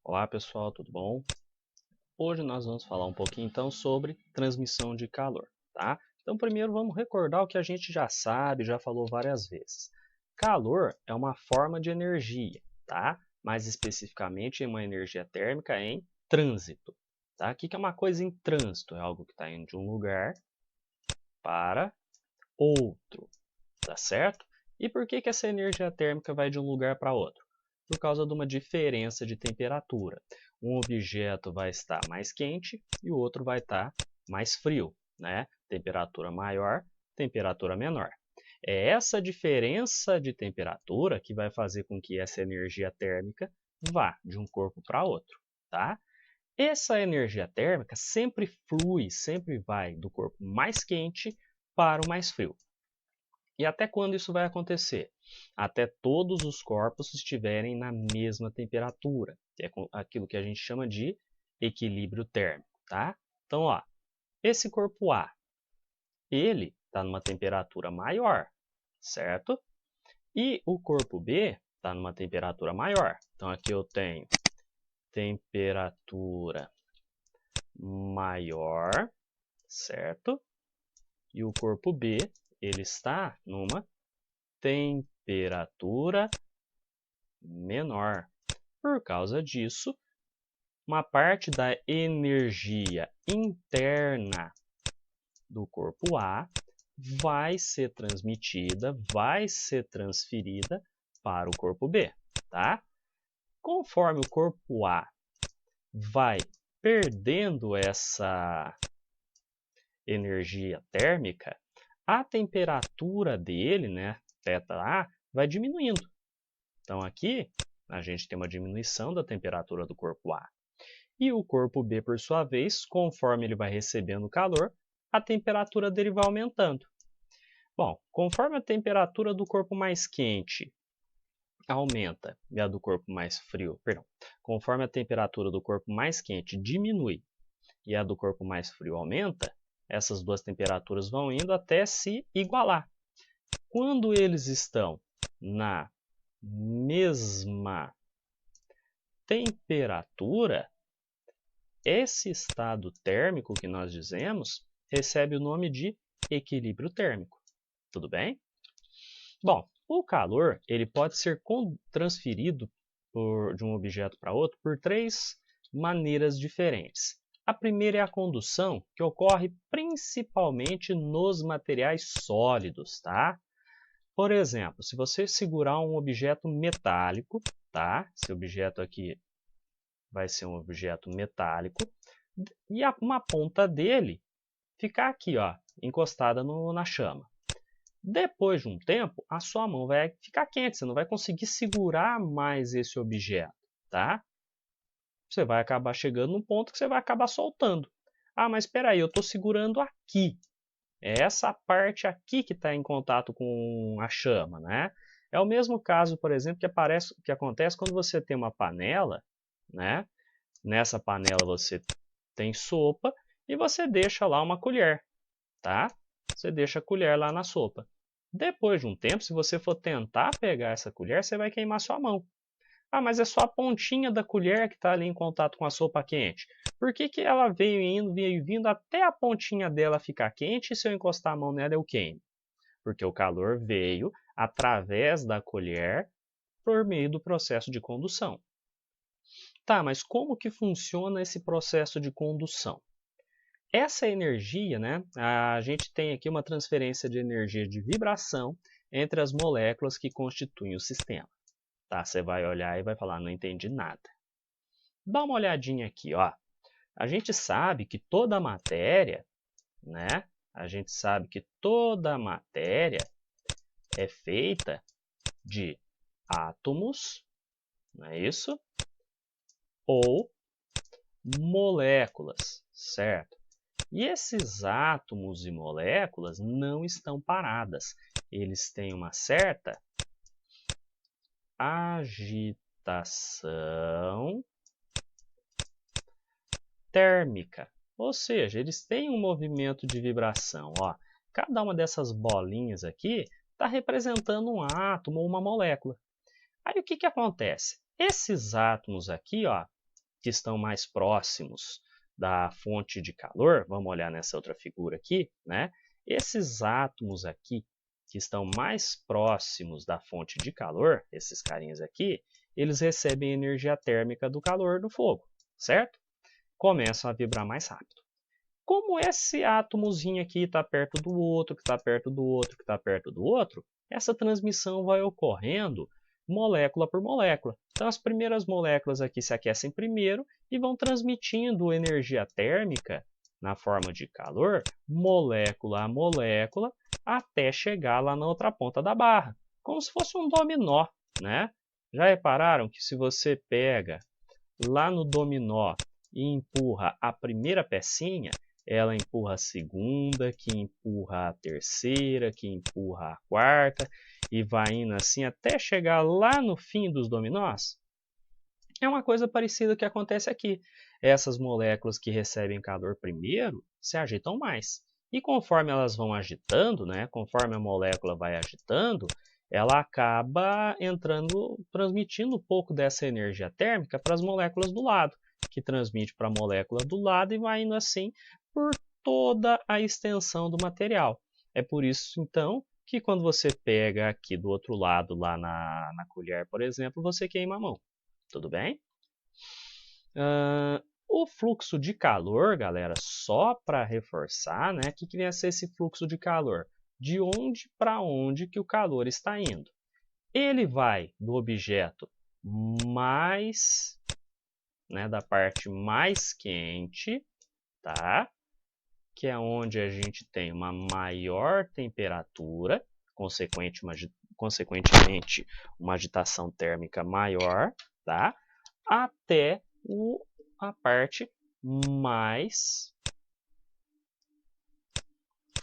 Olá pessoal, tudo bom? Hoje nós vamos falar um pouquinho então sobre transmissão de calor, tá? Então primeiro vamos recordar o que a gente já sabe, já falou várias vezes. Calor é uma forma de energia, tá? Mais especificamente é uma energia térmica em trânsito, tá? O que é uma coisa em trânsito? É algo que está indo de um lugar para outro, tá certo? E por que essa energia térmica vai de um lugar para outro? Por causa de uma diferença de temperatura. Um objeto vai estar mais quente e o outro vai estar mais frio, né? Temperatura maior, temperatura menor. É essa diferença de temperatura que vai fazer com que essa energia térmica vá de um corpo para outro, tá? Essa energia térmica sempre flui, sempre vai do corpo mais quente para o mais frio. E até quando isso vai acontecer? Até todos os corpos estiverem na mesma temperatura, que é aquilo que a gente chama de equilíbrio térmico, tá? Então, ó, esse corpo A, ele está numa temperatura maior, certo? E o corpo B está numa temperatura maior. Então, aqui eu tenho temperatura maior, certo? E o corpo B, ele está numa temperatura menor. Por causa disso, uma parte da energia interna do corpo A vai ser transmitida, vai ser transferida para o corpo B, tá? Conforme o corpo A vai perdendo essa energia térmica, a temperatura dele, né, θA, vai diminuindo. Então aqui a gente tem uma diminuição da temperatura do corpo A. E o corpo B, por sua vez, conforme ele vai recebendo calor, a temperatura dele vai aumentando. Bom, conforme a temperatura do corpo mais quente aumenta e a do corpo mais frio, perdão, conforme a temperatura do corpo mais quente diminui e a do corpo mais frio aumenta, essas duas temperaturas vão indo até se igualar. Quando eles estão na mesma temperatura, esse estado térmico que nós dizemos recebe o nome de equilíbrio térmico. Tudo bem? Bom, o calor ele pode ser transferido de um objeto para outro por três maneiras diferentes. A primeira é a condução, que ocorre principalmente nos materiais sólidos, tá? Por exemplo, se você segurar um objeto metálico, tá? Esse objeto aqui vai ser um objeto metálico e uma ponta dele ficar aqui, ó, encostada na chama. Depois de um tempo, a sua mão vai ficar quente, você não vai conseguir segurar mais esse objeto, tá? Você vai acabar chegando num ponto que você vai acabar soltando. Ah, mas espera aí, eu estou segurando aqui. É essa parte aqui que está em contato com a chama, né? É o mesmo caso, por exemplo, que acontece quando você tem uma panela, né? Nessa panela você tem sopa e você deixa lá uma colher, tá? Você deixa a colher lá na sopa. Depois de um tempo, se você for tentar pegar essa colher, você vai queimar sua mão. Ah, mas é só a pontinha da colher que está ali em contato com a sopa quente. Por que ela veio vindo até a pontinha dela ficar quente e se eu encostar a mão nela eu queimo? Porque o calor veio através da colher por meio do processo de condução. Tá, mas como que funciona esse processo de condução? Essa energia, né, a gente tem aqui uma transferência de energia de vibração entre as moléculas que constituem o sistema. Tá? Você vai olhar e vai falar, não entendi nada. Dá uma olhadinha aqui, ó. A gente sabe que toda a matéria, né? A gente sabe que toda a matéria é feita de átomos, não é isso? Ou moléculas, certo? E esses átomos e moléculas não estão paradas. Eles têm uma certa agitação térmica. Ou seja, eles têm um movimento de vibração. Ó. Cada uma dessas bolinhas aqui está representando um átomo ou uma molécula. Aí o que acontece? Esses átomos aqui, ó, que estão mais próximos da fonte de calor, vamos olhar nessa outra figura aqui, né? Esses átomos aqui, que estão mais próximos da fonte de calor, esses carinhas aqui, eles recebem energia térmica do calor do fogo, certo? Começam a vibrar mais rápido. Como esse átomozinho aqui está perto do outro, que está perto do outro, que está perto do outro, essa transmissão vai ocorrendo molécula por molécula. Então, as primeiras moléculas aqui se aquecem primeiro e vão transmitindo energia térmica na forma de calor, molécula a molécula, até chegar lá na outra ponta da barra, como se fosse um dominó, né? Já repararam que se você pega lá no dominó e empurra a primeira pecinha, ela empurra a segunda, que empurra a terceira, que empurra a quarta, e vai indo assim até chegar lá no fim dos dominós? É uma coisa parecida que acontece aqui. Essas moléculas que recebem calor primeiro se agitam mais. E conforme elas vão agitando, né, conforme a molécula vai agitando, ela acaba transmitindo um pouco dessa energia térmica para as moléculas do lado, que transmite para a molécula do lado e vai indo assim por toda a extensão do material. É por isso, então, que quando você pega aqui do outro lado, lá na colher, por exemplo, você queima a mão. Tudo bem? O fluxo de calor, galera, só para reforçar, né? O que vem a ser esse fluxo de calor? De onde para onde que o calor está indo? Ele vai do objeto mais, né, da parte mais quente, tá? Que é onde a gente tem uma maior temperatura, consequentemente uma agitação térmica maior, tá? Até a parte mais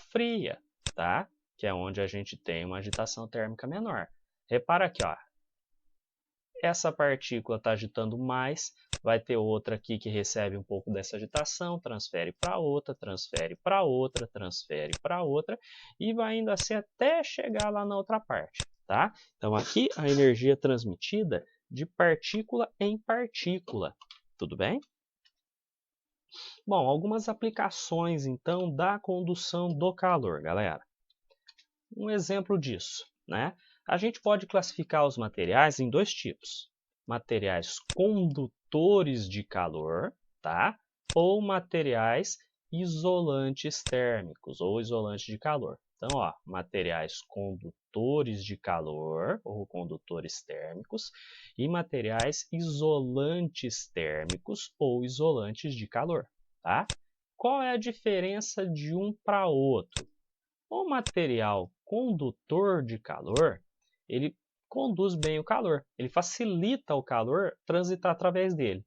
fria, tá? Que é onde a gente tem uma agitação térmica menor. Repara aqui, ó. Essa partícula está agitando mais, vai ter outra aqui que recebe um pouco dessa agitação, transfere para outra, transfere para outra, transfere para outra, e vai indo assim até chegar lá na outra parte, tá? Então aqui a energia é transmitida de partícula em partícula, tudo bem? Bom, algumas aplicações então da condução do calor, galera. Um exemplo disso, né? A gente pode classificar os materiais em dois tipos: materiais condutores de calor, tá? Ou materiais isolantes térmicos ou isolantes de calor. Então, ó, materiais condutores de calor ou condutores térmicos e materiais isolantes térmicos ou isolantes de calor, tá? Qual é a diferença de um para outro? O material condutor de calor, ele conduz bem o calor, ele facilita o calor transitar através dele.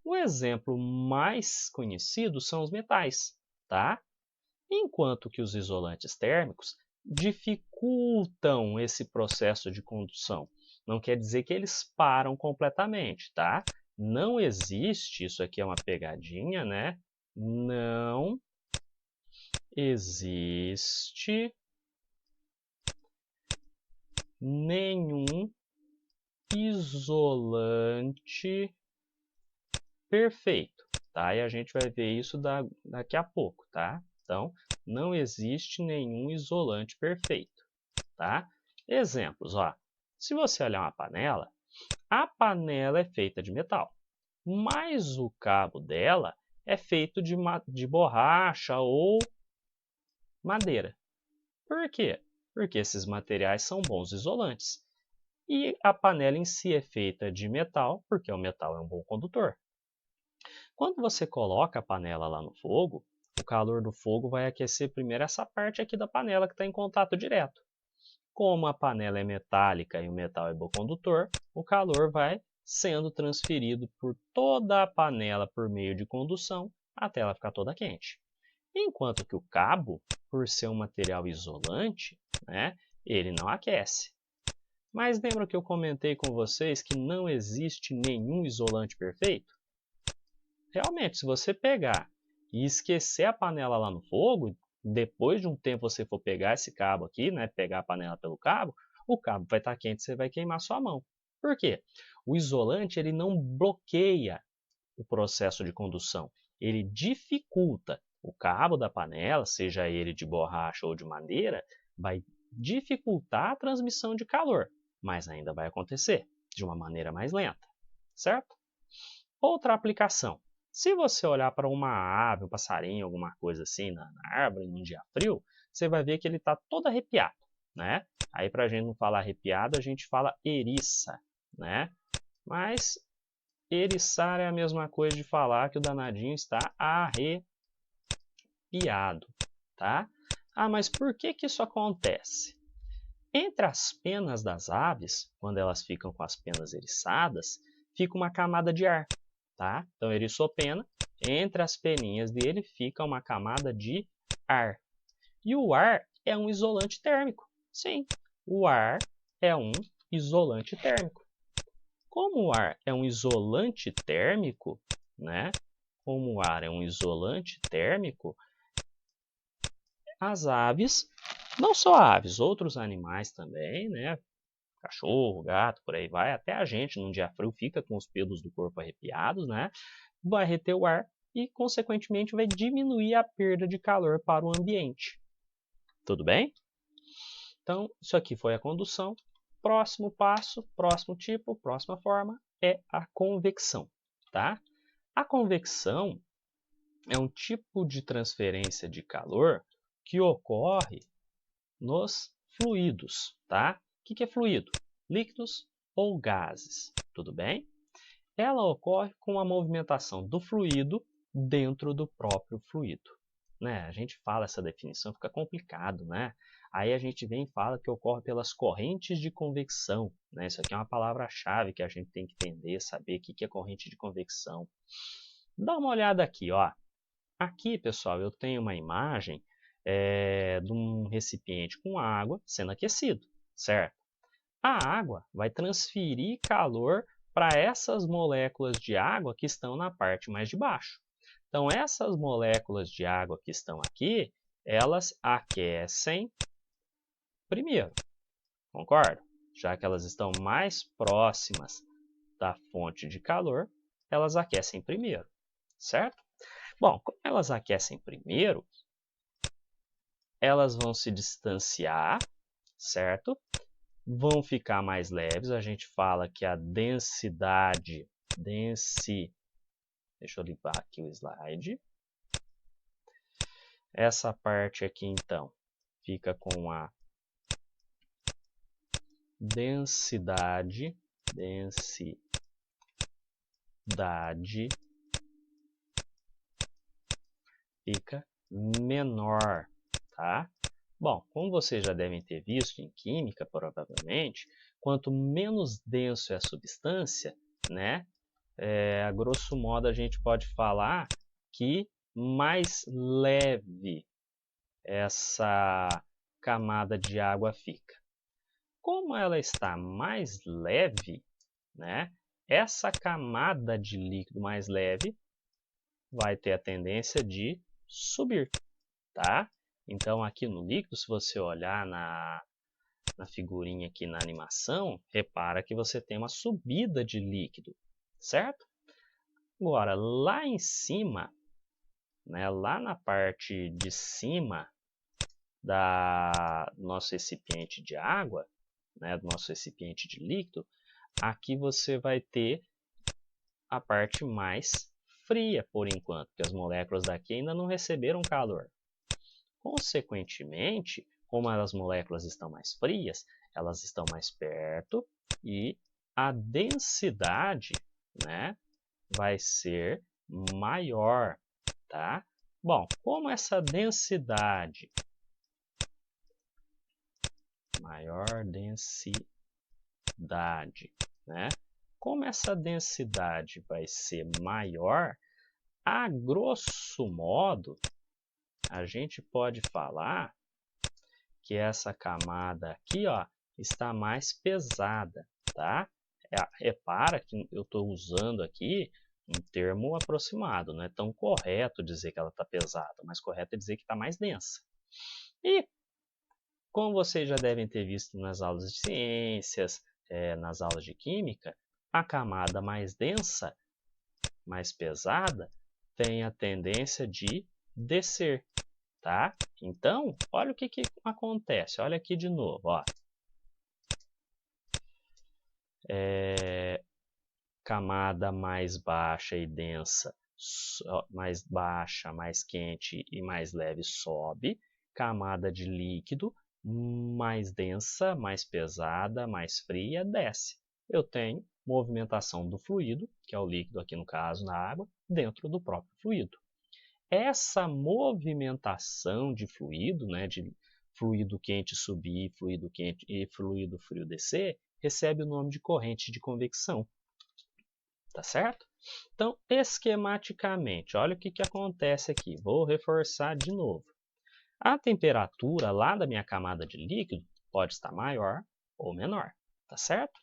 O exemplo mais conhecido são os metais, tá? Enquanto que os isolantes térmicos dificultam esse processo de condução. Não quer dizer que eles param completamente, tá? Não existe, isso aqui é uma pegadinha, né? Não existe nenhum isolante perfeito, tá? E a gente vai ver isso daqui a pouco, tá? Então, não existe nenhum isolante perfeito, tá? Exemplos, ó. Se você olhar uma panela, a panela é feita de metal, mas o cabo dela é feito de borracha ou madeira. Por quê? Porque esses materiais são bons isolantes. E a panela em si é feita de metal, porque o metal é um bom condutor. Quando você coloca a panela lá no fogo, o calor do fogo vai aquecer primeiro essa parte aqui da panela que está em contato direto. Como a panela é metálica e o metal é bom condutor, o calor vai sendo transferido por toda a panela por meio de condução até ela ficar toda quente. Enquanto que o cabo, por ser um material isolante, né, ele não aquece. Mas lembra que eu comentei com vocês que não existe nenhum isolante perfeito? Realmente, se você pegar e esquecer a panela lá no fogo, depois de um tempo você for pegar esse cabo aqui, né, pegar a panela pelo cabo, o cabo vai estar quente e você vai queimar sua mão. Por quê? O isolante ele não bloqueia o processo de condução? Ele dificulta. O cabo da panela, seja ele de borracha ou de madeira, vai dificultar a transmissão de calor, mas ainda vai acontecer de uma maneira mais lenta, certo? Outra aplicação. Se você olhar para uma ave, um passarinho, alguma coisa assim na árvore, num dia frio, você vai ver que ele está todo arrepiado, né? Aí, para a gente não falar arrepiado, a gente fala eriça, né? Mas eriçar é a mesma coisa de falar que o danadinho está arrepiado, tá? Ah, mas por que que isso acontece? Entre as penas das aves, quando elas ficam com as penas eriçadas, fica uma camada de ar, tá? Então, eriçopena, entre as peninhas dele fica uma camada de ar. E o ar é um isolante térmico. Sim, o ar é um isolante térmico. Como o ar é um isolante térmico, né? Como o ar é um isolante térmico, as aves, não só aves, outros animais também, né? Cachorro, gato, por aí vai, até a gente num dia frio fica com os pelos do corpo arrepiados, né? Vai reter o ar e, consequentemente, vai diminuir a perda de calor para o ambiente. Tudo bem? Então, isso aqui foi a condução. Próximo passo, próximo tipo, próxima forma é a convecção, tá? A convecção é um tipo de transferência de calor que ocorre nos fluidos, tá? O que é fluido? Líquidos ou gases, tudo bem? Ela ocorre com a movimentação do fluido dentro do próprio fluido. Né? A gente fala essa definição, fica complicado, né? Aí a gente vem e fala que ocorre pelas correntes de convecção. Né? Isso aqui é uma palavra-chave que a gente tem que entender, saber o que é corrente de convecção. Dá uma olhada aqui, ó. Aqui, pessoal, eu tenho uma imagem de um recipiente com água sendo aquecido, certo? A água vai transferir calor para essas moléculas de água que estão na parte mais de baixo. Então, essas moléculas de água que estão aqui, elas aquecem primeiro, concorda? Já que elas estão mais próximas da fonte de calor, elas aquecem primeiro, certo? Bom, como elas aquecem primeiro, elas vão se distanciar, certo? Vão ficar mais leves. A gente fala que a densidade, deixa eu limpar aqui o slide. Essa parte aqui, então, fica com a densidade fica menor, tá? Bom, como vocês já devem ter visto em química, provavelmente, quanto menos denso é a substância, né? A grosso modo a gente pode falar que mais leve essa camada de água fica. Como ela está mais leve, né? Essa camada de líquido mais leve vai ter a tendência de subir, tá? Então, aqui no líquido, se você olhar na figurinha aqui na animação, repara que você tem uma subida de líquido, certo? Agora, lá em cima, né, lá na parte de cima do nosso recipiente de água, né, do nosso recipiente de líquido, aqui você vai ter a parte mais fria por enquanto, porque as moléculas daqui ainda não receberam calor. Consequentemente, como as moléculas estão mais frias, elas estão mais perto e a densidade, né, vai ser maior, tá? Bom, como essa densidade, maior densidade, né? Como essa densidade vai ser maior, a grosso modo, a gente pode falar que essa camada aqui, ó, está mais pesada, tá? Repara que eu estou usando aqui um termo aproximado, não é tão correto dizer que ela está pesada, mas correto é dizer que está mais densa. E, como vocês já devem ter visto nas aulas de ciências, nas aulas de química, a camada mais densa mais pesada, tem a tendência de descer, tá? Então, olha o que acontece. Olha aqui de novo, ó. Camada mais baixa e densa, mais baixa, mais quente e mais leve sobe. Camada de líquido mais densa, mais pesada, mais fria desce. Eu tenho movimentação do fluido, que é o líquido aqui no caso, na água, dentro do próprio fluido. Essa movimentação de fluido, né, de fluido quente subir, fluido quente e fluido frio descer, recebe o nome de corrente de convecção. Tá certo? Então, esquematicamente, olha o que acontece aqui. Vou reforçar de novo. A temperatura lá da minha camada de líquido pode estar maior ou menor, tá certo?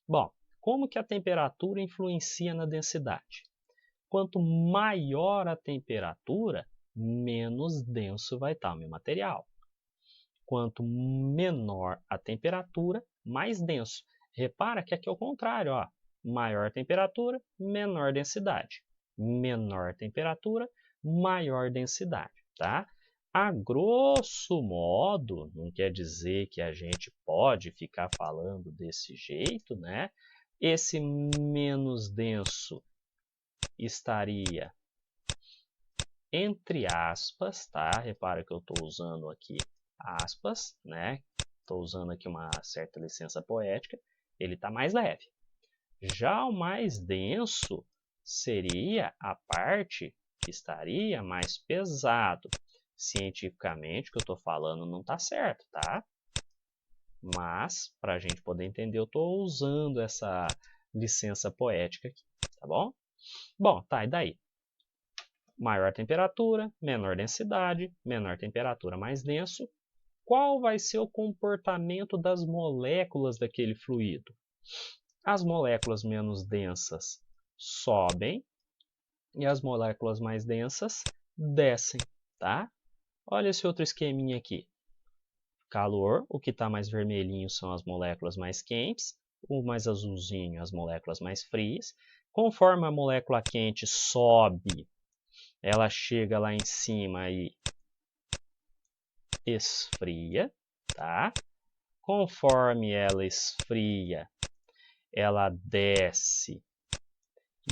Bom, como que a temperatura influencia na densidade? Quanto maior a temperatura, menos denso vai estar o meu material. Quanto menor a temperatura, mais denso. Repara que aqui é o contrário, ó. Maior temperatura, menor densidade. Menor temperatura, maior densidade, tá? A grosso modo, não quer dizer que a gente pode ficar falando desse jeito, né? Esse menos denso estaria entre aspas, tá? Repara que eu estou usando aqui aspas, né? Estou usando aqui uma certa licença poética. Ele está mais leve. Já o mais denso seria a parte que estaria mais pesado. Cientificamente, o que eu estou falando não está certo, tá? Mas, para a gente poder entender, eu estou usando essa licença poética aqui, tá bom? Bom, tá, e daí? Maior temperatura, menor densidade, menor temperatura, mais denso. Qual vai ser o comportamento das moléculas daquele fluido? As moléculas menos densas sobem e as moléculas mais densas descem, tá? Olha esse outro esqueminha aqui. Calor, o que está mais vermelhinho são as moléculas mais quentes, o mais azulzinho as moléculas mais frias. Conforme a molécula quente sobe, ela chega lá em cima e esfria, tá? Conforme ela esfria, ela desce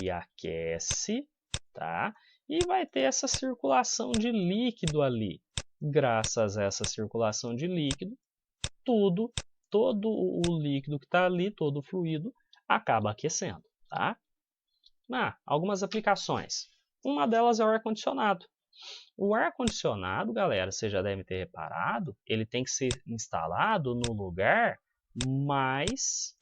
e aquece, tá? E vai ter essa circulação de líquido ali. Graças a essa circulação de líquido, todo o líquido que está ali, todo o fluido, acaba aquecendo, tá? Algumas aplicações. Uma delas é o ar-condicionado. O ar-condicionado, galera, vocês já devem ter reparado, ele tem que ser instalado no lugar mais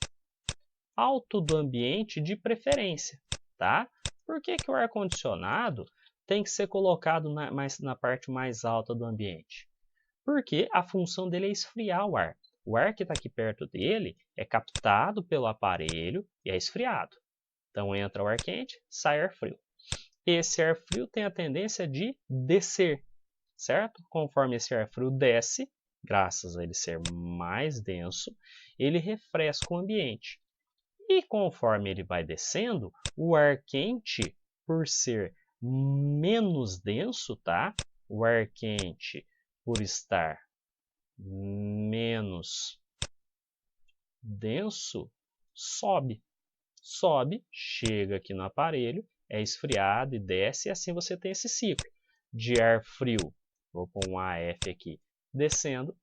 alto do ambiente de preferência, tá? Por que o ar-condicionado tem que ser colocado na parte mais alta do ambiente? Porque a função dele é esfriar o ar. O ar que está aqui perto dele é captado pelo aparelho e é esfriado. Então entra o ar quente, sai ar frio. Esse ar frio tem a tendência de descer, certo? Conforme esse ar frio desce, graças a ele ser mais denso, ele refresca o ambiente. E conforme ele vai descendo, o ar quente, por ser menos denso, tá? O ar quente, por estar menos denso, sobe. Sobe, chega aqui no aparelho, é esfriado e desce, e assim você tem esse ciclo de ar frio, vou pôr um AF aqui, descendo,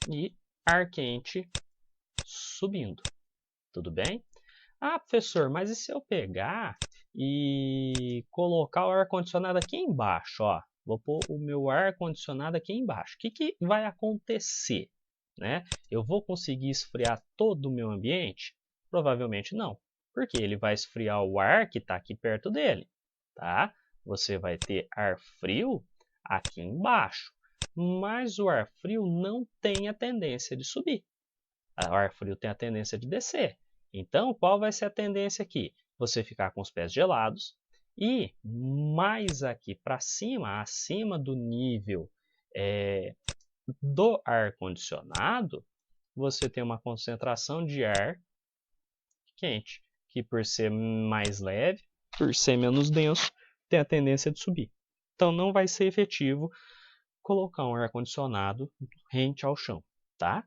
e ar quente subindo. Tudo bem? Professor, mas e se eu pegar e colocar o ar-condicionado aqui embaixo? Ó, vou pôr o meu ar-condicionado aqui embaixo. O que vai acontecer? Né? Eu vou conseguir esfriar todo o meu ambiente? Provavelmente não, porque ele vai esfriar o ar que está aqui perto dele. Tá? Você vai ter ar frio aqui embaixo, mas o ar frio não tem a tendência de subir. O ar frio tem a tendência de descer. Então, qual vai ser a tendência aqui? Você ficar com os pés gelados e mais aqui para cima, acima do nível do ar-condicionado, você tem uma concentração de ar quente, que por ser mais leve, por ser menos denso, tem a tendência de subir. Então não vai ser efetivo colocar um ar-condicionado rente ao chão, tá?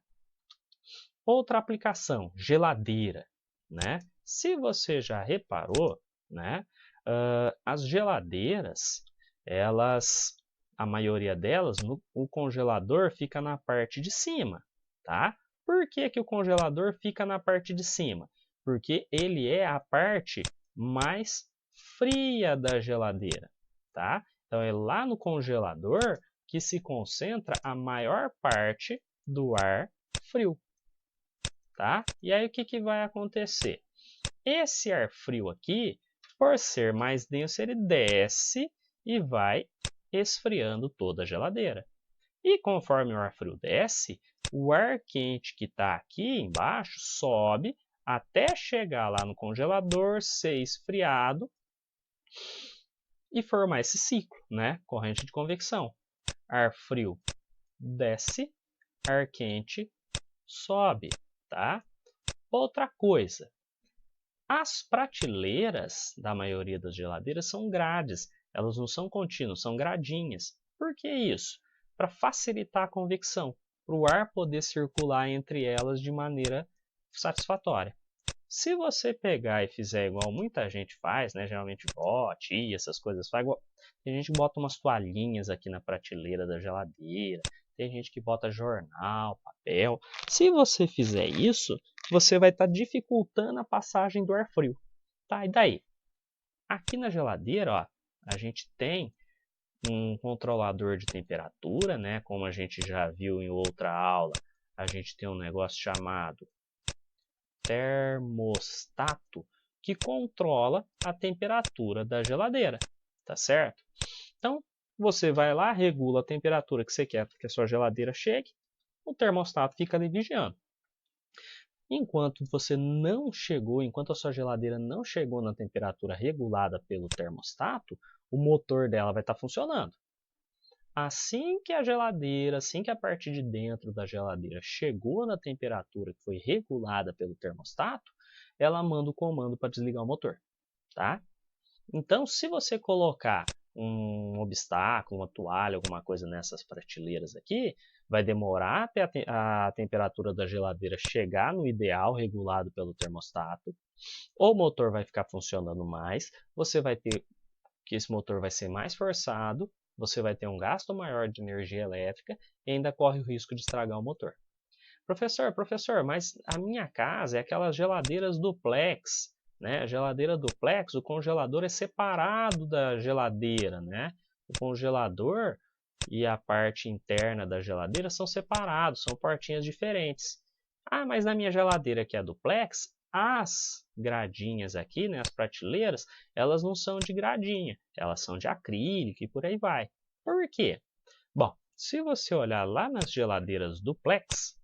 Outra aplicação, geladeira, né? Se você já reparou, né, as geladeiras, a maioria delas, o congelador fica na parte de cima, tá? Por que que o congelador fica na parte de cima? Porque ele é a parte mais fria da geladeira, tá? Então é lá no congelador que se concentra a maior parte do ar frio, tá? E aí o que que vai acontecer? Esse ar frio aqui, por ser mais denso, ele desce e vai esfriando toda a geladeira. E conforme o ar frio desce, o ar quente que está aqui embaixo sobe até chegar lá no congelador, ser esfriado e formar esse ciclo, né? Corrente de convecção. Ar frio desce, ar quente sobe, tá? Outra coisa, as prateleiras da maioria das geladeiras são grades, elas não são contínuas, são gradinhas. Por que isso? Para facilitar a convecção, para o ar poder circular entre elas de maneira satisfatória. Se você pegar e fizer igual muita gente faz, né, geralmente vó, tia, essas coisas faz, tem gente que bota umas toalhinhas aqui na prateleira da geladeira, tem gente que bota jornal, papel. Se você fizer isso, você vai estar dificultando a passagem do ar frio. Tá, e daí? Aqui na geladeira, ó, a gente tem um controlador de temperatura, né? Como a gente já viu em outra aula, a gente tem um negócio chamado termostato que controla a temperatura da geladeira, tá certo? Então, você vai lá, regula a temperatura que você quer que a sua geladeira chegue, o termostato fica ali vigiando. Enquanto a sua geladeira não chegou na temperatura regulada pelo termostato, o motor dela vai estar funcionando. Assim que a parte de dentro da geladeira chegou na temperatura que foi regulada pelo termostato, ela manda o comando para desligar o motor, tá? Então, se você colocar um obstáculo, uma toalha, alguma coisa nessas prateleiras aqui, vai demorar até a temperatura da geladeira chegar no ideal regulado pelo termostato, o motor vai ficar funcionando mais, você vai ter que esse motor vai ser mais forçado, você vai ter um gasto maior de energia elétrica e ainda corre o risco de estragar o motor. Professor, mas a minha casa é aquelas geladeiras duplex, né? A geladeira duplex, o congelador é separado da geladeira, né? O congelador e a parte interna da geladeira são separados, são portinhas diferentes. Ah, mas na minha geladeira que é duplex, as gradinhas aqui, né, as prateleiras, elas não são de gradinha, elas são de acrílico e por aí vai. Por quê? Bom, se você olhar lá nas geladeiras duplex,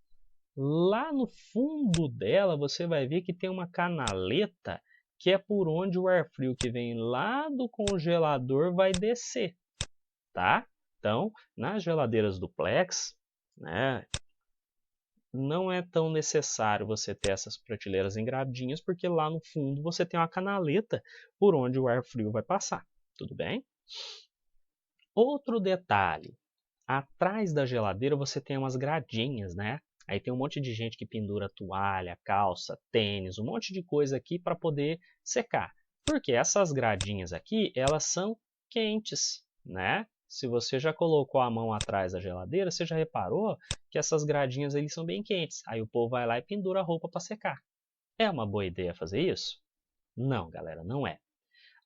lá no fundo dela você vai ver que tem uma canaleta que é por onde o ar frio que vem lá do congelador vai descer, tá? Então, nas geladeiras duplex, né, não é tão necessário você ter essas prateleiras engradinhas, porque lá no fundo você tem uma canaleta por onde o ar frio vai passar, tudo bem? Outro detalhe, atrás da geladeira você tem umas gradinhas, né? Aí tem um monte de gente que pendura toalha, calça, tênis, um monte de coisa aqui para poder secar. Porque essas gradinhas aqui, elas são quentes, né? Se você já colocou a mão atrás da geladeira, você já reparou que essas gradinhas ali são bem quentes. Aí o povo vai lá e pendura a roupa para secar. É uma boa ideia fazer isso? Não, galera, não é.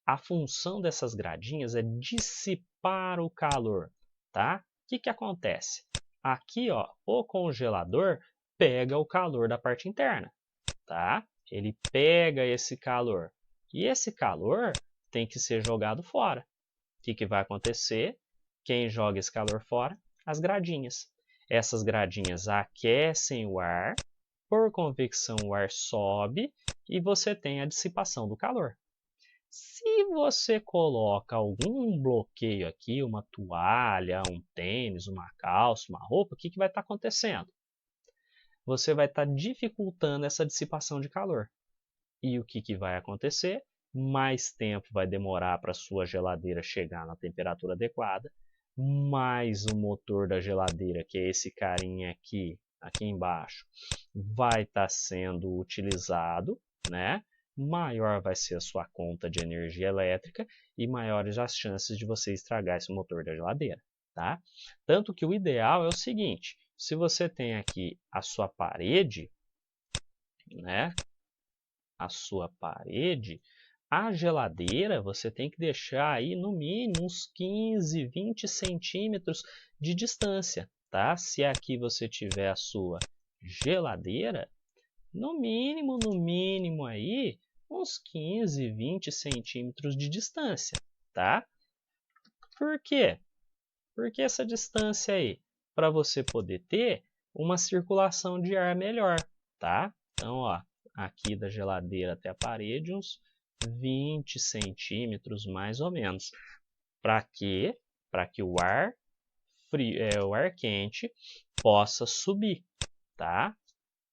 A função dessas gradinhas é dissipar o calor, tá? O que acontece? Aqui, ó, o congelador pega o calor da parte interna, tá? Ele pega esse calor e esse calor tem que ser jogado fora. O que vai acontecer? Quem joga esse calor fora? As gradinhas. Essas gradinhas aquecem o ar, por convecção o ar sobe e você tem a dissipação do calor. Se você coloca algum bloqueio aqui, uma toalha, um tênis, uma calça, uma roupa, o que vai estar acontecendo? Você vai estar dificultando essa dissipação de calor. E o que vai acontecer? mais tempo vai demorar para a sua geladeira chegar na temperatura adequada, mais o motor da geladeira, que é esse carinha aqui embaixo, vai estar sendo utilizado, né? Maior vai ser a sua conta de energia elétrica e maiores as chances de você estragar esse motor da geladeira, tá? Tanto que o ideal é o seguinte, se você tem aqui a sua parede, né? A sua parede, a geladeira você tem que deixar aí no mínimo uns 15, 20 centímetros de distância, tá? Se aqui você tiver a sua geladeira, no mínimo aí uns 15, 20 centímetros de distância, tá? Por quê? Porque essa distância aí, para você poder ter uma circulação de ar melhor, tá? Então, ó, aqui da geladeira até a parede, uns 20 centímetros mais ou menos. Para quê? Para que o ar frio, o ar quente possa subir, tá?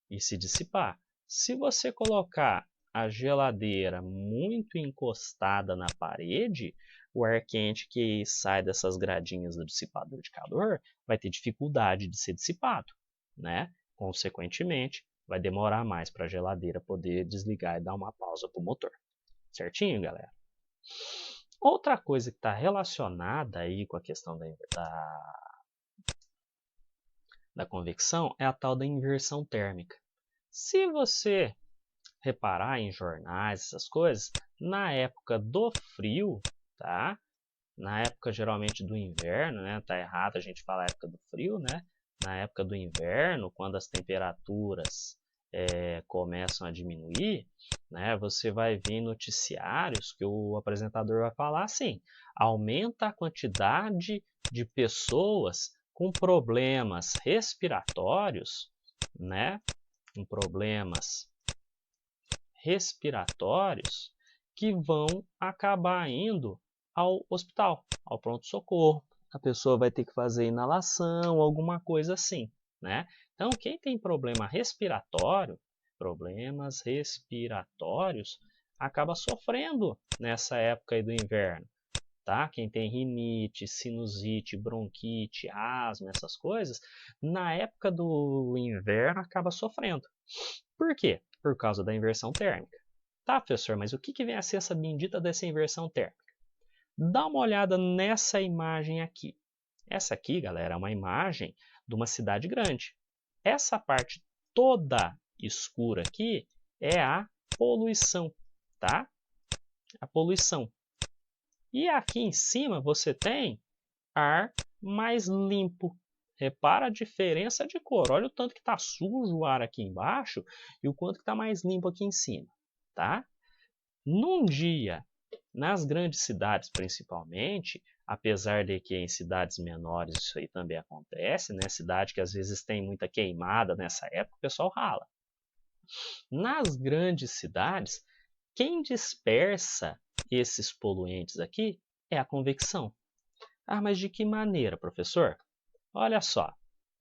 E se dissipar. Se você colocar a geladeira muito encostada na parede, o ar quente que sai dessas gradinhas do dissipador de calor vai ter dificuldade de ser dissipado, né? Consequentemente, vai demorar mais para a geladeira poder desligar e dar uma pausa para o motor. Certinho, galera? Outra coisa que está relacionada aí com a questão da convecção é a tal da inversão térmica. Se você reparar em jornais, essas coisas, na época do frio, tá? Na época geralmente do inverno, né? Tá errado a gente falar época do frio, né? Na época do inverno, quando as temperaturas começam a diminuir, né? Você vai ver em noticiários que o apresentador vai falar assim: aumenta a quantidade de pessoas com problemas respiratórios, né? Com problemas respiratórios que vão acabar indo ao hospital, ao pronto-socorro. A pessoa vai ter que fazer inalação, alguma coisa assim, né? Então, quem tem problema respiratório, problemas respiratórios, acaba sofrendo nessa época aí do inverno, tá? Quem tem rinite, sinusite, bronquite, asma, essas coisas, na época do inverno acaba sofrendo. Por quê? Por causa da inversão térmica. Tá, professor, mas o que vem a ser essa bendita dessa inversão térmica? Dá uma olhada nessa imagem aqui. Essa aqui, galera, é uma imagem de uma cidade grande. Essa parte toda escura aqui é a poluição, tá? A poluição. E aqui em cima você tem ar mais limpo. Repara a diferença de cor. Olha o tanto que está sujo o ar aqui embaixo e o quanto que está mais limpo aqui em cima, tá? Num dia, nas grandes cidades principalmente, apesar de que em cidades menores isso aí também acontece, né? Cidade que às vezes tem muita queimada nessa época, o pessoal rala. Nas grandes cidades, quem dispersa esses poluentes aqui é a convecção. Ah, mas de que maneira, professor? Olha só,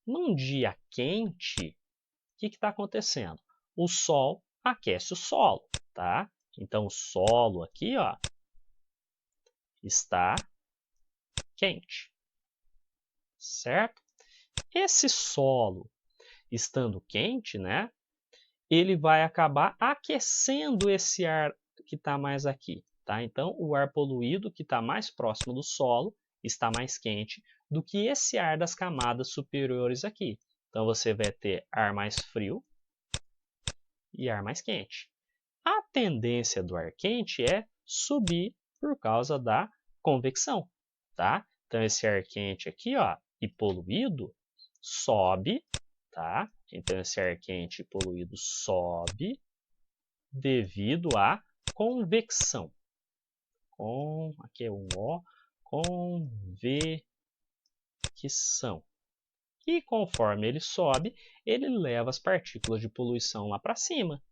num dia quente, o que está acontecendo? O sol aquece o solo, tá? Então o solo aqui, ó, está quente, certo? Esse solo estando quente, né? Ele vai acabar aquecendo esse ar que está mais aqui, tá? Então o ar poluído que está mais próximo do solo está mais quente do que esse ar das camadas superiores aqui. Então você vai ter ar mais frio e ar mais quente. A tendência do ar quente é subir por causa da convecção, tá? Então esse ar quente aqui, ó, e poluído sobe, tá? Então esse ar quente e poluído sobe devido à convecção. Aqui é um O, convecção. E conforme ele sobe, ele leva as partículas de poluição lá para cima,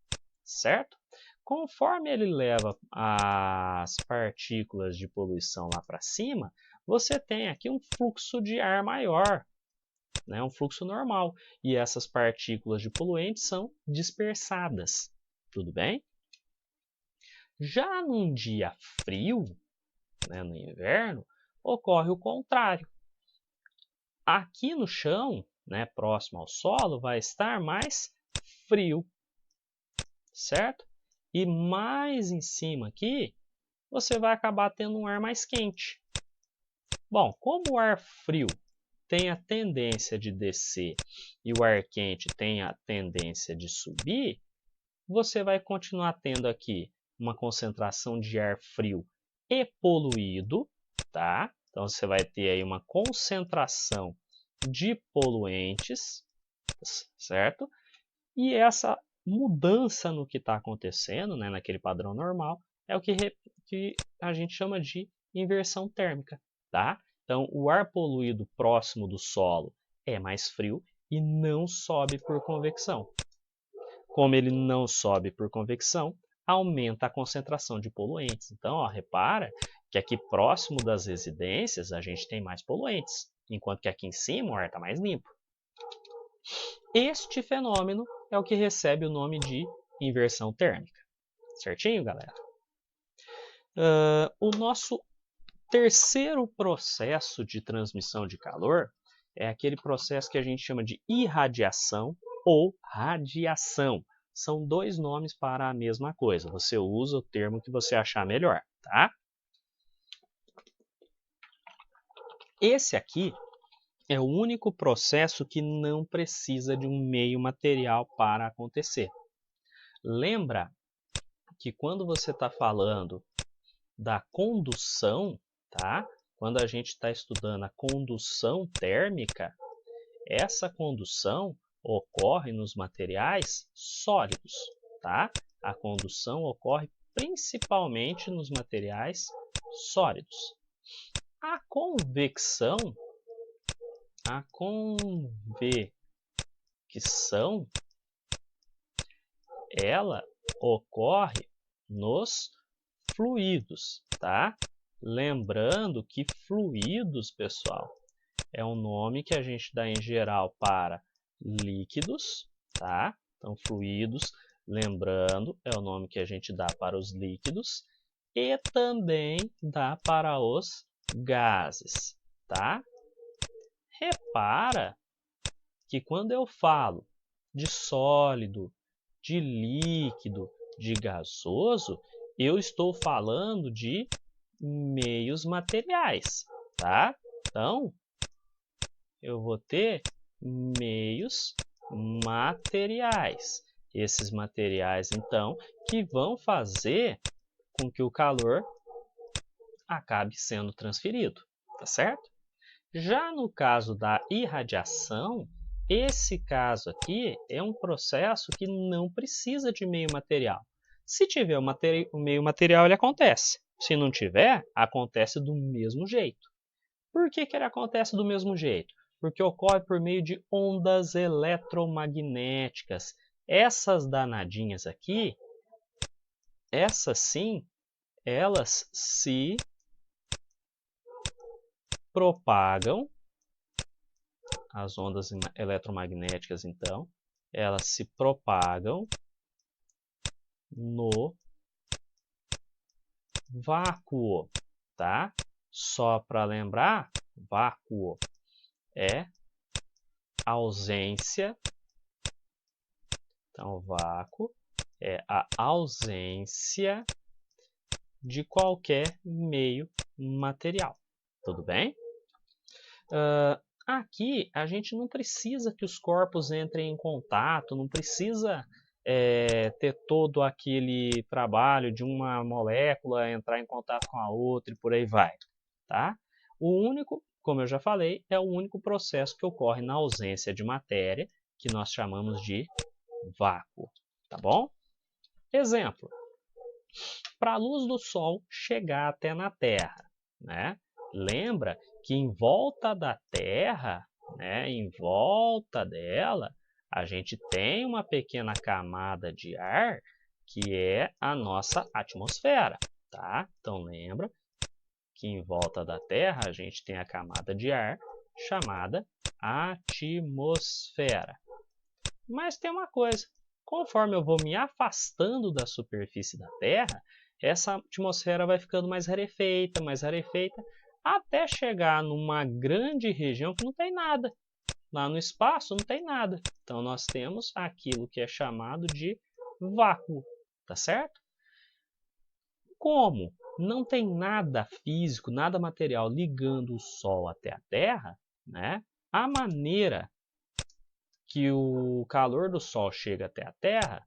certo? Conforme ele leva as partículas de poluição lá para cima, você tem aqui um fluxo de ar maior, né? Um fluxo normal. E essas partículas de poluentes são dispersadas. Tudo bem? Já num dia frio, né, no inverno, ocorre o contrário. Aqui no chão, né, próximo ao solo, vai estar mais frio, certo? E mais em cima aqui, você vai acabar tendo um ar mais quente. Bom, como o ar frio tem a tendência de descer e o ar quente tem a tendência de subir, você vai continuar tendo aqui uma concentração de ar frio e poluído, tá? Então você vai ter aí uma concentração de poluentes, certo? E essa mudança no que está acontecendo, né, naquele padrão normal, é o que a gente chama de inversão térmica, tá? Então, o ar poluído próximo do solo é mais frio e não sobe por convecção. Como ele não sobe por convecção, aumenta a concentração de poluentes. Então, ó, repara que aqui próximo das residências a gente tem mais poluentes, enquanto que aqui em cima o ar está mais limpo. Este fenômeno é o que recebe o nome de inversão térmica. Certinho, galera? O nosso terceiro processo de transmissão de calor é aquele processo que a gente chama de irradiação ou radiação. São dois nomes para a mesma coisa. Você usa o termo que você achar melhor, tá? Esse aqui é o único processo que não precisa de um meio material para acontecer. Lembra que quando você está falando da condução, tá? Quando a gente está estudando a condução térmica, essa condução ocorre nos materiais sólidos, tá? A condução ocorre principalmente nos materiais sólidos. A convecção, ela ocorre nos fluidos, tá? Lembrando que fluidos, pessoal, é um nome que a gente dá em geral para líquidos, tá? Então, fluidos, lembrando, é o nome que a gente dá para os líquidos e também dá para os gases, tá? Repara que quando eu falo de sólido, de líquido, de gasoso, eu estou falando de meios materiais, tá? Então, eu vou ter meios materiais. Esses materiais, então, que vão fazer com que o calor acabe sendo transferido, tá certo? Já no caso da irradiação, esse caso aqui é um processo que não precisa de meio material. Se tiver o meio material, ele acontece. Se não tiver, acontece do mesmo jeito. Por que ele acontece do mesmo jeito? Porque ocorre por meio de ondas eletromagnéticas. Essas danadinhas aqui, essas sim, elas se propagam. As ondas eletromagnéticas, então, elas se propagam no vácuo, tá? Só para lembrar, vácuo é ausência. Então, vácuo é a ausência de qualquer meio material. Tudo bem? Aqui a gente não precisa que os corpos entrem em contato, não precisa ter todo aquele trabalho de uma molécula entrar em contato com a outra e por aí vai, tá? O único, como eu já falei, é o único processo que ocorre na ausência de matéria, que nós chamamos de vácuo, tá bom? Exemplo, para a luz do Sol chegar até na Terra, né? Lembra que em volta da Terra, né, em volta dela, a gente tem uma pequena camada de ar que é a nossa atmosfera, tá? Então lembra que em volta da Terra a gente tem a camada de ar chamada atmosfera. Mas tem uma coisa, conforme eu vou me afastando da superfície da Terra, essa atmosfera vai ficando mais rarefeita, até chegar numa grande região que não tem nada. Lá no espaço não tem nada. Então, nós temos aquilo que é chamado de vácuo, tá certo? Como não tem nada físico, nada material ligando o Sol até a Terra, né? A maneira que o calor do Sol chega até a Terra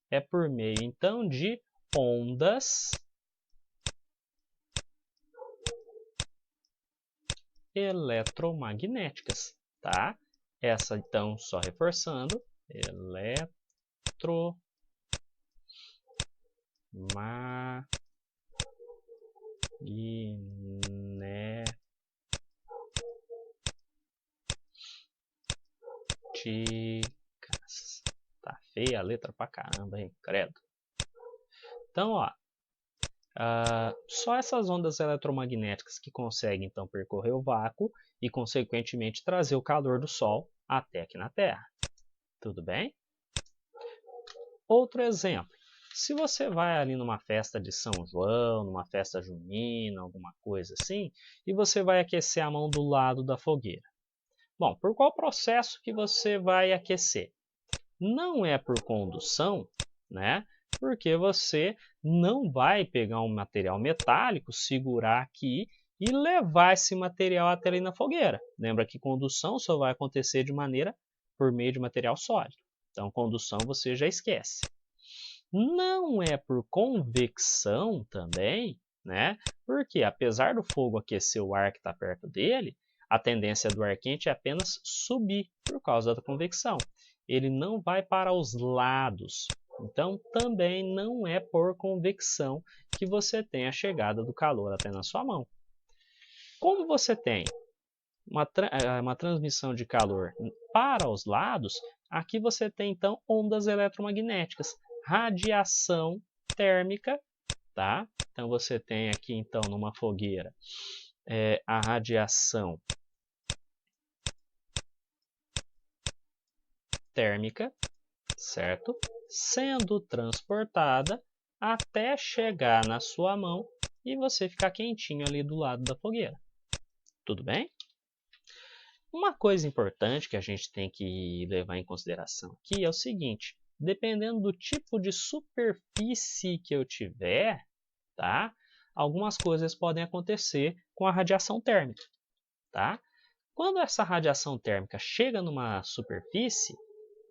é por meio, então, de ondas eletromagnéticas, tá? Essa, então, só reforçando, eletromagnéticas. Tá feia a letra pra caramba, hein? Credo. Então, ó, só essas ondas eletromagnéticas que conseguem, então, percorrer o vácuo e, consequentemente, trazer o calor do Sol até aqui na Terra. Tudo bem? Outro exemplo. Se você vai ali numa festa de São João, numa festa junina, alguma coisa assim, e você vai aquecer a mão do lado da fogueira. Bom, por qual processo que você vai aquecer? Não é por condução, né? Porque você não vai pegar um material metálico, segurar aqui e levar esse material até ali na fogueira. Lembra que condução só vai acontecer de maneira por meio de material sólido. Então, condução você já esquece. Não é por convecção também, né? Porque apesar do fogo aquecer o ar que está perto dele, a tendência do ar quente é apenas subir por causa da convecção. Ele não vai para os lados. Então, também não é por convecção que você tem a chegada do calor até na sua mão. Como você tem uma transmissão de calor para os lados, aqui você tem, então, ondas eletromagnéticas, radiação térmica, tá? Então, você tem aqui, então, numa fogueira, a radiação térmica, certo? Sendo transportada até chegar na sua mão e você ficar quentinho ali do lado da fogueira. Tudo bem? Uma coisa importante que a gente tem que levar em consideração aqui é o seguinte: dependendo do tipo de superfície que eu tiver, tá? Algumas coisas podem acontecer com a radiação térmica, tá? Quando essa radiação térmica chega numa superfície,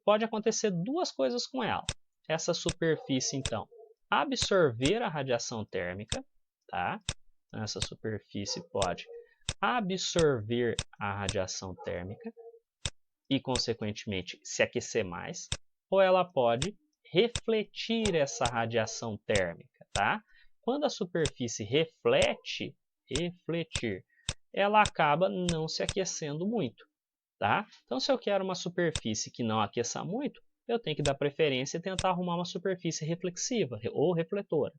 pode acontecer duas coisas com ela. Essa superfície, então, absorver a radiação térmica, tá? Essa superfície pode absorver a radiação térmica e, consequentemente, se aquecer mais, ou ela pode refletir essa radiação térmica, tá? Quando a superfície refletir, ela acaba não se aquecendo muito, tá? Então, se eu quero uma superfície que não aqueça muito, eu tenho que dar preferência e tentar arrumar uma superfície reflexiva ou refletora.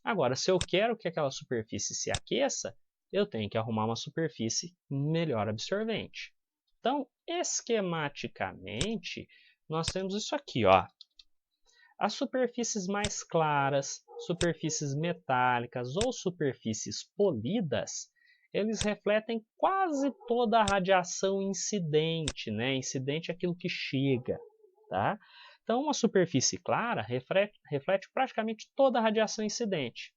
Agora, se eu quero que aquela superfície se aqueça, eu tenho que arrumar uma superfície melhor absorvente. Então, esquematicamente, nós temos isso aqui, ó. As superfícies mais claras, superfícies metálicas ou superfícies polidas, eles refletem quase toda a radiação incidente, né? Incidente é aquilo que chega, tá? Então, uma superfície clara reflete praticamente toda a radiação incidente.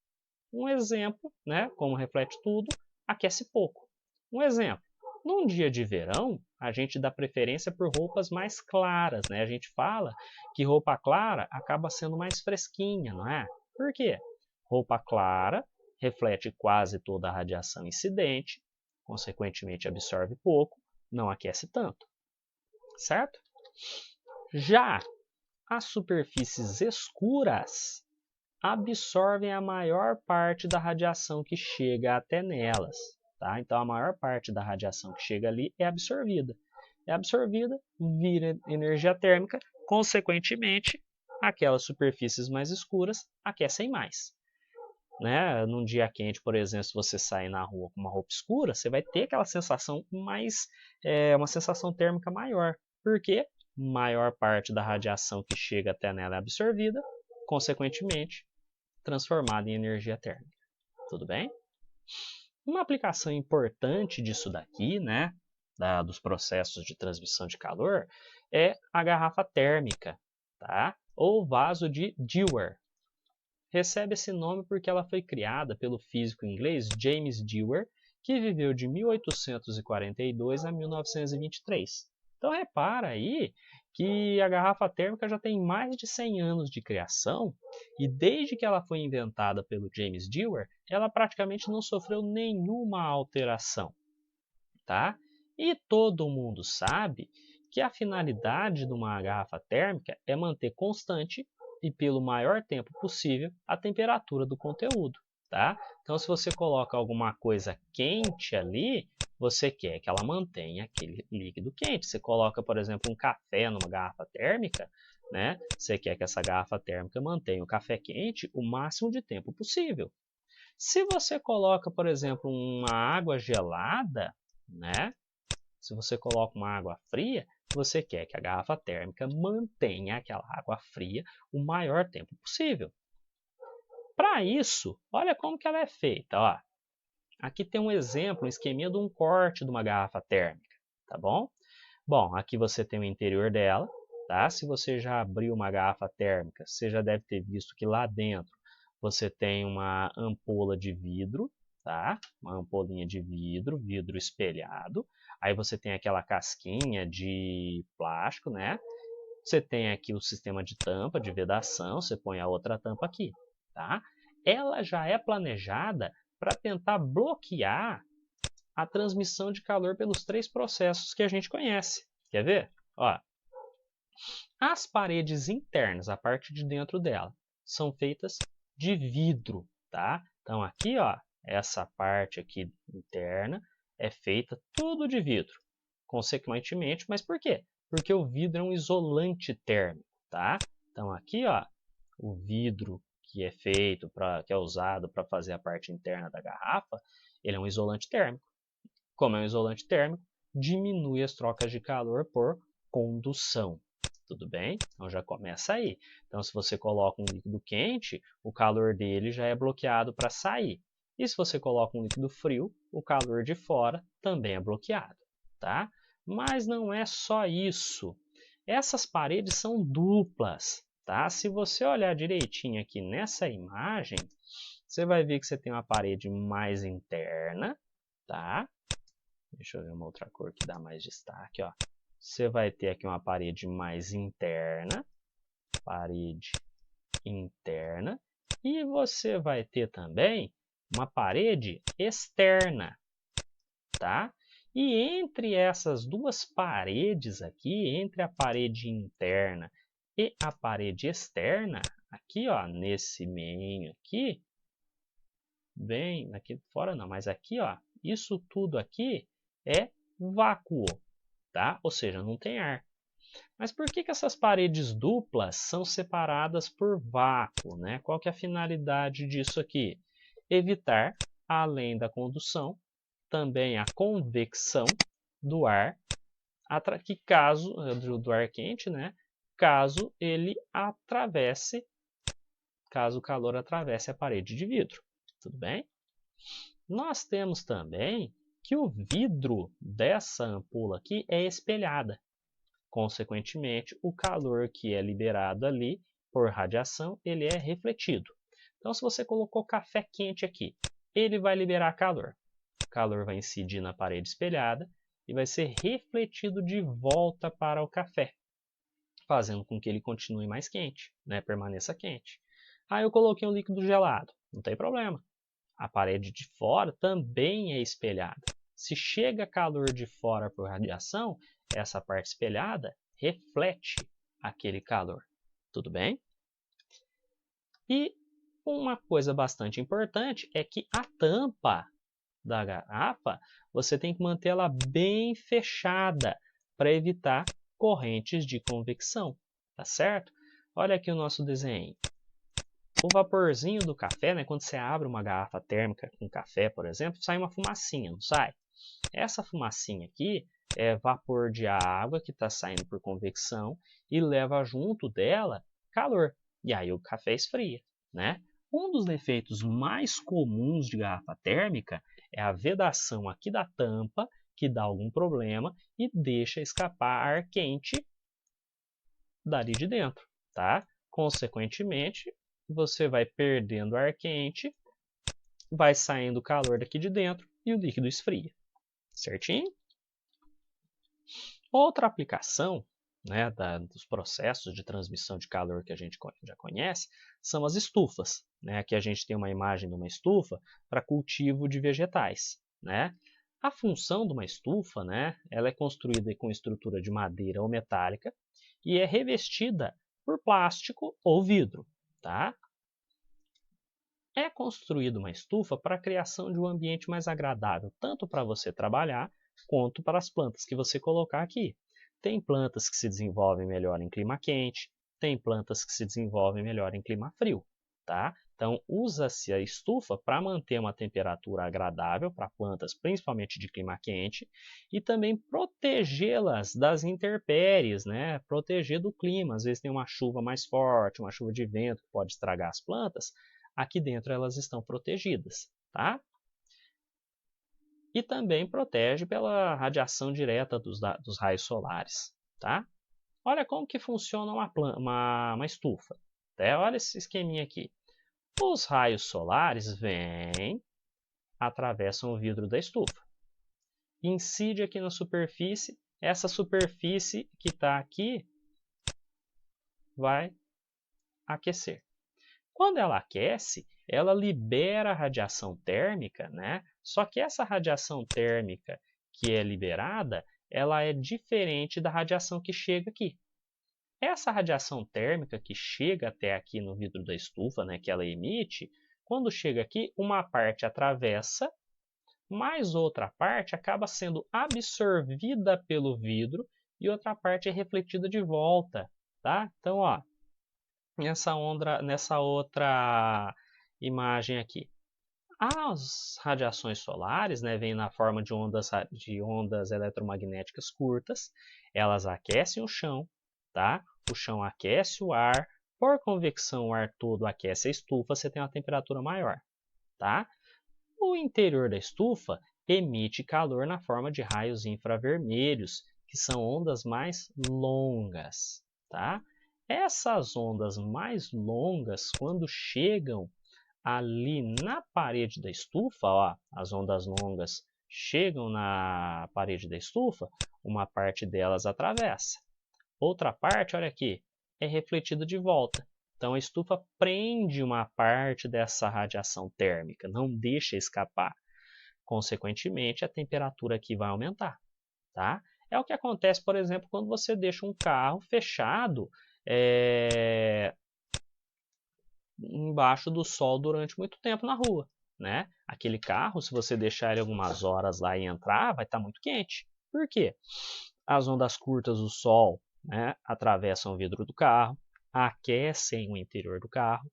Um exemplo, né? Como reflete tudo, aquece pouco. Um exemplo, num dia de verão, a gente dá preferência por roupas mais claras, né? A gente fala que roupa clara acaba sendo mais fresquinha, não é? Por quê? Roupa clara reflete quase toda a radiação incidente, consequentemente absorve pouco, não aquece tanto, certo? Já as superfícies escuras absorvem a maior parte da radiação que chega até nelas. Tá? Então, a maior parte da radiação que chega ali é absorvida. É absorvida, vira energia térmica, consequentemente, aquelas superfícies mais escuras aquecem mais. Né? Num dia quente, por exemplo, se você sair na rua com uma roupa escura, você vai ter aquela sensação uma sensação térmica maior. Por quê? Maior parte da radiação que chega até nela é absorvida, consequentemente, transformada em energia térmica. Tudo bem? Uma aplicação importante disso daqui, né, dos processos de transmissão de calor, é a garrafa térmica, tá? Ou vaso de Dewar. Recebe esse nome porque ela foi criada pelo físico inglês James Dewar, que viveu de 1842 a 1923. Então repara aí que a garrafa térmica já tem mais de 100 anos de criação e desde que ela foi inventada pelo James Dewar, ela praticamente não sofreu nenhuma alteração, tá? E todo mundo sabe que a finalidade de uma garrafa térmica é manter constante e pelo maior tempo possível a temperatura do conteúdo, tá? Então, se você coloca alguma coisa quente ali, você quer que ela mantenha aquele líquido quente. Você coloca, por exemplo, um café numa garrafa térmica, né? Você quer que essa garrafa térmica mantenha o café quente o máximo de tempo possível. Se você coloca, por exemplo, uma água gelada, né? Se você coloca uma água fria, você quer que a garrafa térmica mantenha aquela água fria o maior tempo possível. Para isso, olha como que ela é feita. Ó. Aqui tem um exemplo, um esqueminha de um corte de uma garrafa térmica, tá bom? Bom, aqui você tem o interior dela, tá? Se você já abriu uma garrafa térmica, você já deve ter visto que lá dentro você tem uma ampola de vidro, tá? Uma ampolinha de vidro, vidro espelhado. Aí você tem aquela casquinha de plástico, né? Você tem aqui o sistema de tampa, de vedação, você põe a outra tampa aqui, tá? Ela já é planejada para tentar bloquear a transmissão de calor pelos 3 processos que a gente conhece. Quer ver? Ó, as paredes internas, a parte de dentro dela, são feitas de vidro, tá? Então aqui, ó, essa parte aqui interna é feita tudo de vidro. Consequentemente, mas por quê? Porque o vidro é um isolante térmico, tá? Então aqui, ó, o vidro que é feito que é usado para fazer a parte interna da garrafa, ele é um isolante térmico. Como é um isolante térmico, diminui as trocas de calor por condução. Tudo bem? Então já começa aí. Então se você coloca um líquido quente, o calor dele já é bloqueado para sair. E se você coloca um líquido frio, o calor de fora também é bloqueado, tá? Mas não é só isso. Essas paredes são duplas, tá? Se você olhar direitinho aqui nessa imagem, você vai ver que você tem uma parede mais interna, tá? Deixa eu ver uma outra cor que dá mais destaque, ó. Você vai ter aqui uma parede mais interna, e você vai ter também uma parede externa, tá? E entre essas duas paredes aqui, entre a parede interna e a parede externa, aqui, ó, nesse meio aqui, bem, aqui fora não, mas aqui, ó, isso tudo aqui é vácuo, tá? Ou seja, não tem ar. Mas por que essas paredes duplas são separadas por vácuo, né? Qual que é a finalidade disso aqui? Evitar, além da condução, também a convecção do ar, que caso do ar quente, né? Caso o calor atravesse a parede de vidro, tudo bem? Nós temos também que o vidro dessa ampola aqui é espelhada. Consequentemente, o calor que é liberado ali por radiação, ele é refletido. Então, se você colocou café quente aqui, ele vai liberar calor. O calor vai incidir na parede espelhada e vai ser refletido de volta para o café, fazendo com que ele continue mais quente, né? Permaneça quente. Aí eu coloquei um líquido gelado, não tem problema. A parede de fora também é espelhada. Se chega calor de fora por radiação, essa parte espelhada reflete aquele calor. Tudo bem? E uma coisa bastante importante é que a tampa da garrafa, você tem que manter ela bem fechada para evitar correntes de convecção, tá certo? Olha aqui o nosso desenho. O vaporzinho do café, né, quando você abre uma garrafa térmica com café, por exemplo, sai uma fumacinha, não sai? Essa fumacinha aqui é vapor de água que está saindo por convecção e leva junto dela calor. E aí o café esfria, né? Um dos defeitos mais comuns de garrafa térmica é a vedação aqui da tampa, que dá algum problema e deixa escapar ar quente dali de dentro, tá? Consequentemente, você vai perdendo ar quente, vai saindo calor daqui de dentro e o líquido esfria, certinho? Outra aplicação, né, dos processos de transmissão de calor que a gente já conhece são as estufas. Né? Aqui a gente tem uma imagem de uma estufa para cultivo de vegetais. Né? A função de uma estufa, né, ela é construída com estrutura de madeira ou metálica e é revestida por plástico ou vidro. Tá? É construída uma estufa para a criação de um ambiente mais agradável, tanto para você trabalhar, quanto para as plantas que você colocar aqui. Tem plantas que se desenvolvem melhor em clima quente, tem plantas que se desenvolvem melhor em clima frio. Tá? Então, usa-se a estufa para manter uma temperatura agradável para plantas, principalmente de clima quente, e também protegê-las das intempéries, né? Proteger do clima. Às vezes tem uma chuva mais forte, uma chuva de vento que pode estragar as plantas. Aqui dentro elas estão protegidas. Tá? E também protege pela radiação direta dos raios solares. Tá? Olha como que funciona uma estufa. Olha esse esqueminha aqui. Os raios solares vêm, atravessam o vidro da estufa. Incide aqui na superfície. Essa superfície que está aqui vai aquecer. Quando ela aquece, ela libera a radiação térmica, né? Só que essa radiação térmica que é liberada, ela é diferente da radiação que chega aqui. Essa radiação térmica que chega até aqui no vidro da estufa, né, que ela emite, quando chega aqui, uma parte atravessa, mas outra parte acaba sendo absorvida pelo vidro e outra parte é refletida de volta. Tá? Então, ó, nessa outra imagem aqui. As radiações solares, né, vêm na forma de ondas eletromagnéticas curtas. Elas aquecem o chão, tá? O chão aquece o ar. Por convecção, o ar todo aquece a estufa, você tem uma temperatura maior. Tá? O interior da estufa emite calor na forma de raios infravermelhos, que são ondas mais longas. Tá? Essas ondas mais longas, quando chegam ali na parede da estufa, ó, as ondas longas chegam na parede da estufa, uma parte delas atravessa. Outra parte, olha aqui, é refletida de volta. Então a estufa prende uma parte dessa radiação térmica, não deixa escapar. Consequentemente, a temperatura aqui vai aumentar. Tá? É o que acontece, por exemplo, quando você deixa um carro fechado embaixo do sol durante muito tempo na rua. Né? Aquele carro, se você deixar ele algumas horas lá e entrar, vai estar muito quente. Por quê? As ondas curtas do sol, né, atravessam o vidro do carro, aquecem o interior do carro.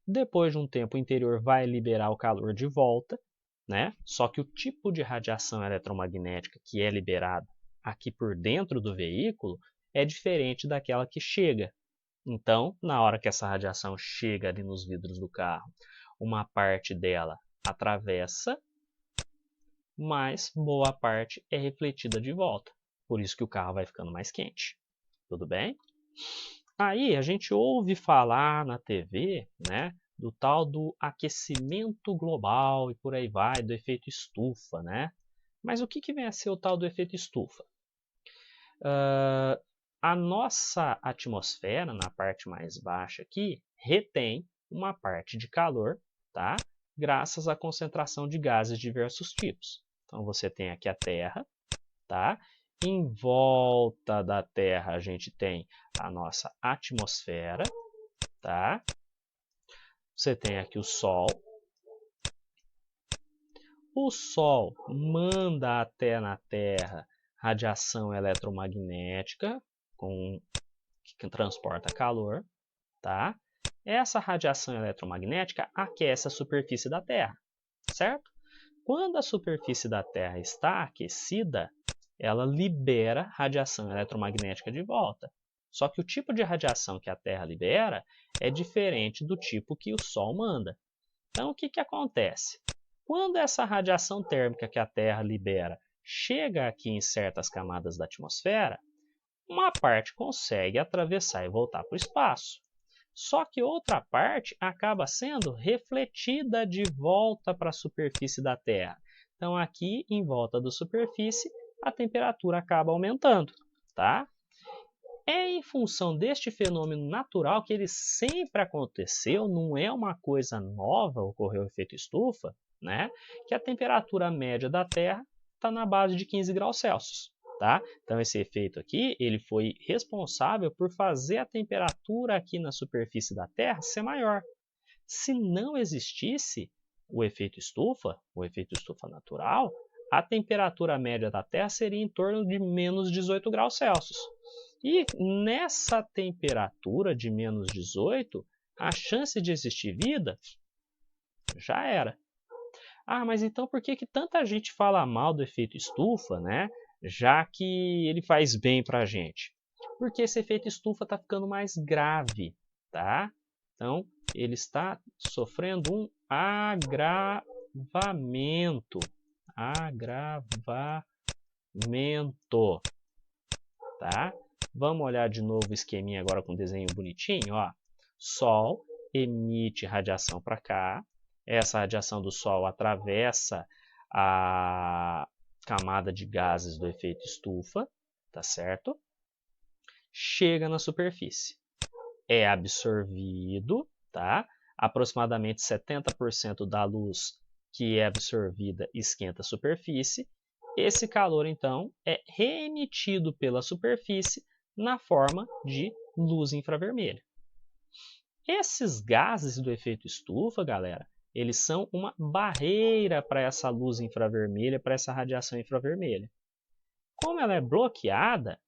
Depois de um tempo, o interior vai liberar o calor de volta, né? Só que o tipo de radiação eletromagnética que é liberada aqui por dentro do veículo é diferente daquela que chega. Então, na hora que essa radiação chega ali nos vidros do carro, uma parte dela atravessa, mas boa parte é refletida de volta. Por isso que o carro vai ficando mais quente. Tudo bem? Aí a gente ouve falar na TV, né, do tal do aquecimento global e por aí vai, do efeito estufa, né? Mas o que vem a ser o tal do efeito estufa? A nossa atmosfera, na parte mais baixa aqui, retém uma parte de calor, tá? Graças à concentração de gases de diversos tipos. Então, você tem aqui a Terra, tá? Em volta da Terra, a gente tem a nossa atmosfera, tá? Você tem aqui o Sol. O Sol manda até na Terra radiação eletromagnética, que transporta calor, tá? Essa radiação eletromagnética aquece a superfície da Terra, certo? Quando a superfície da Terra está aquecida, ela libera radiação eletromagnética de volta. Só que o tipo de radiação que a Terra libera é diferente do tipo que o Sol manda. Então, o que acontece? Quando essa radiação térmica que a Terra libera chega aqui em certas camadas da atmosfera, uma parte consegue atravessar e voltar para o espaço. Só que outra parte acaba sendo refletida de volta para a superfície da Terra. Então, aqui em volta da superfície, a temperatura acaba aumentando, tá? É em função deste fenômeno natural que ele sempre aconteceu, não é uma coisa nova, ocorreu o efeito estufa, né? Que a temperatura média da Terra está na base de 15 graus Celsius. Tá? Então, esse efeito aqui ele foi responsável por fazer a temperatura aqui na superfície da Terra ser maior. Se não existisse o efeito estufa natural, a temperatura média da Terra seria em torno de menos 18 graus Celsius. E nessa temperatura de menos 18, a chance de existir vida já era. Ah, mas então por que tanta gente fala mal do efeito estufa, né? Já que ele faz bem para a gente? Porque esse efeito estufa está ficando mais grave, tá? Então, ele está sofrendo um agravamento. Tá? Vamos olhar de novo o esqueminha agora com o desenho bonitinho, ó. Sol emite radiação para cá. Essa radiação do Sol atravessa a camada de gases do efeito estufa, tá certo? Chega na superfície. É absorvido, tá? Aproximadamente 70% da luz que é absorvida esquenta a superfície. Esse calor, então, é reemitido pela superfície na forma de luz infravermelha. Esses gases do efeito estufa, galera, eles são uma barreira para essa luz infravermelha, para essa radiação infravermelha. Como ela é bloqueada,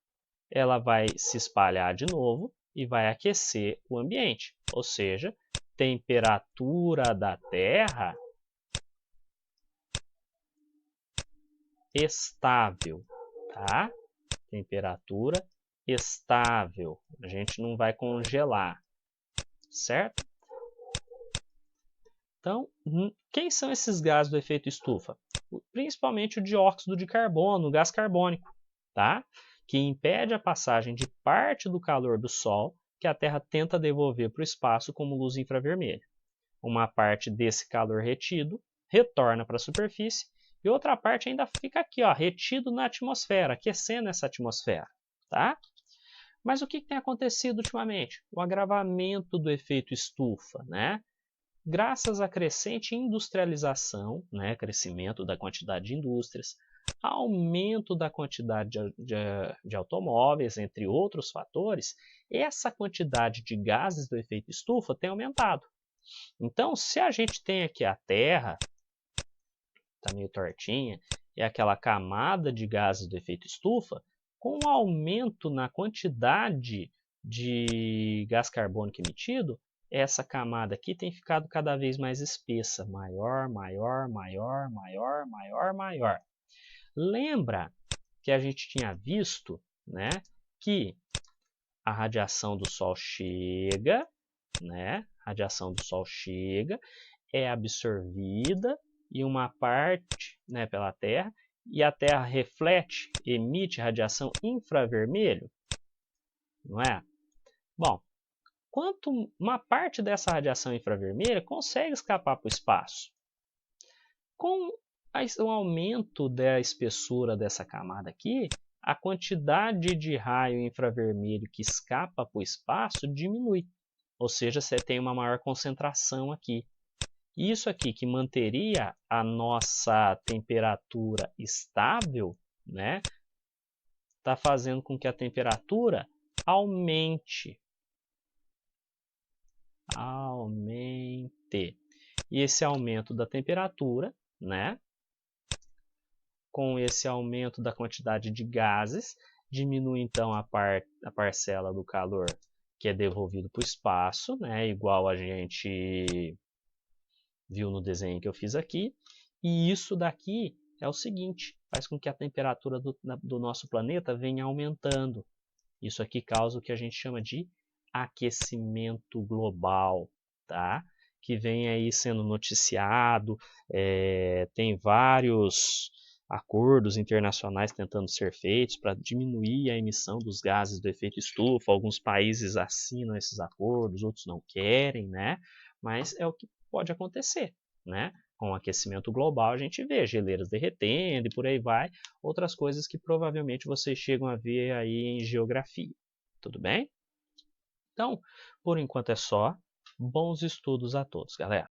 ela vai se espalhar de novo e vai aquecer o ambiente. Ou seja, temperatura da Terra estável, tá? Temperatura estável. A gente não vai congelar, certo? Então, quem são esses gases do efeito estufa? Principalmente o dióxido de carbono, o gás carbônico, tá? Que impede a passagem de parte do calor do Sol que a Terra tenta devolver para o espaço como luz infravermelha. Uma parte desse calor retido retorna para a superfície e outra parte ainda fica aqui, ó, retido na atmosfera, aquecendo essa atmosfera, tá? Mas o que tem acontecido ultimamente? O agravamento do efeito estufa, né? Graças à crescente industrialização, né, crescimento da quantidade de indústrias, aumento da quantidade de automóveis, entre outros fatores, essa quantidade de gases do efeito estufa tem aumentado. Então, se a gente tem aqui a Terra, está meio tortinha, e aquela camada de gases do efeito estufa, com o aumento na quantidade de gás carbônico emitido, essa camada aqui tem ficado cada vez mais espessa, maior, maior, maior, maior, maior, maior. Lembra que a gente tinha visto, né, que a radiação do Sol chega, né, radiação do Sol chega, é absorvida e uma parte, né, pela Terra, e a Terra reflete, emite radiação infravermelho, não é? Bom, quanto uma parte dessa radiação infravermelha consegue escapar para o espaço. Com o aumento da espessura dessa camada aqui, a quantidade de raio infravermelho que escapa para o espaço diminui. Ou seja, você tem uma maior concentração aqui. Isso aqui que manteria a nossa temperatura estável, né, está fazendo com que a temperatura aumente. E esse aumento da temperatura, né, com esse aumento da quantidade de gases, diminui então a parcela do calor que é devolvido para o espaço, né, igual a gente viu no desenho que eu fiz aqui. E isso daqui é o seguinte, faz com que a temperatura do nosso planeta venha aumentando. Isso aqui causa o que a gente chama de aquecimento global, tá? Que vem aí sendo noticiado, tem vários acordos internacionais tentando ser feitos para diminuir a emissão dos gases do efeito estufa. Alguns países assinam esses acordos, outros não querem, né? Mas é o que pode acontecer, né? Com o aquecimento global, a gente vê geleiras derretendo e por aí vai, outras coisas que provavelmente vocês chegam a ver aí em geografia. Tudo bem? Então, por enquanto é só. Bons estudos a todos, galera!